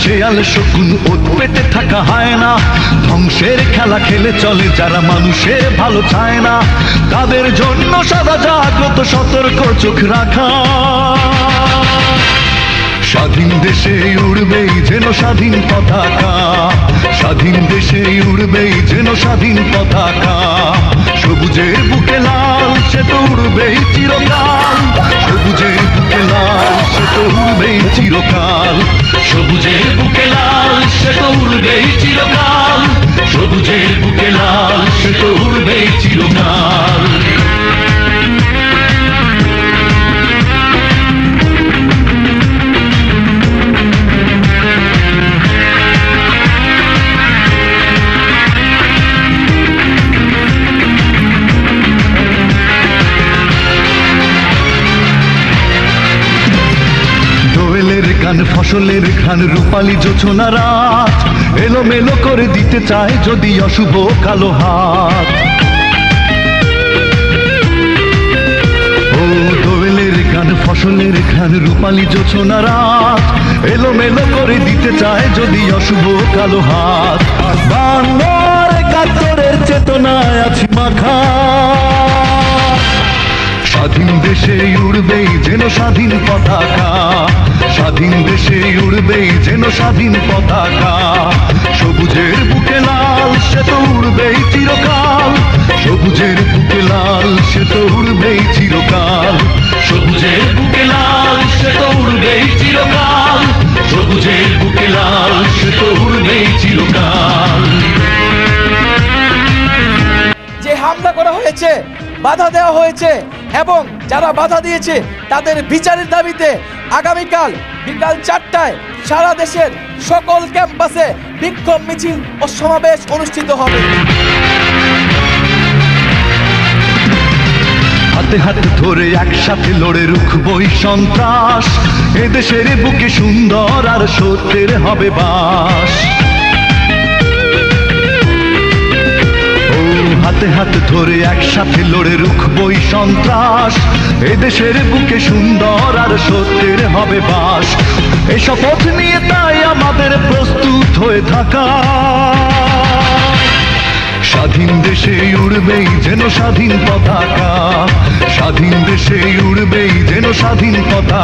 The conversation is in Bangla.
শেয়াল শকুন ওত পেতে থাকা হয় না, ধ্বংসের খেলা খেলে চলে যারা মানুষের ভালো চায় না, তাদের জন্য সদা জাগ্রত সতর্ক চোখ রাখা। স্বাধীন দেশে উড়বেই যেন স্বাধীন পতাকা, স্বাধীন দেশে উড়বেই যেন স্বাধীন পতাকা। সবুজের বুকে লাল সে তো উড়বেই চিরকাল, সবুজের বুকে লাল সে তো উড়বেই চিরকাল, সবুজের বুকে লাল সে তো উড়বেই চিরকাল, সবুজের বুকে লাল সে তো উড়বেই চিরকাল। ফসলের ঘ্রাণ রূপালী জোছনা রাত, এলোমেলো করে দিতে চায় যদি অশুভ কালো হাত। ও দোয়েলের গান ফসলের ঘ্রাণ রূপালী জোছনা রাত, এলোমেলো করে দিতে চায় যদি অশুভ কালো হাত। বাংলার একাত্তরের চেতনায় আছি মাখা, স্বাধীন দেশে উড়বেই যেন স্বাধীন পতাকা, স্বাধীন দেশে উড়বেই যেন স্বাধীন পতাকা। সবুজের বুকে লাল সে তো উড়বেই চিরকাল, সবুজের বুকে লাল সে তো উড়বেই চিরকাল, সবুজের বুকে লাল সে তো উড়বেই চিরকাল, সবুজের বুকে লাল সে তো উড়বেই চিরকাল। যে হামলা করা হয়েছে, বাধা দেওয়া হয়েছে এবং যারা বাধা দিয়েছে তাদের বিচারের দাবিতে আগামীকাল বিকাল 4টায় সারা দেশের সকল ক্যাম্পাসে বিক্ষোভ মিছিল ও সমাবেশ অনুষ্ঠিত হবে। হাতে হাতে ধরে একসাথে লড়ে রুখবই সন্ত্রাস, এদেশের বুকে সুন্দর আর সত্যের হবে বাস। হাতে হাতে ধরে একসাথে লড়ে রুখবই সন্ত্রাস, এদেশের বুকে সুন্দর আর সত্যের হবে বাস। এই শপথ নিয়ে তাই আমাদের প্রস্তুত হয়ে থাকা, স্বাধীন দেশে উড়বেই যেন স্বাধীন পতাকা, স্বাধীন দেশে উড়বেই যেন স্বাধীন পতাকা।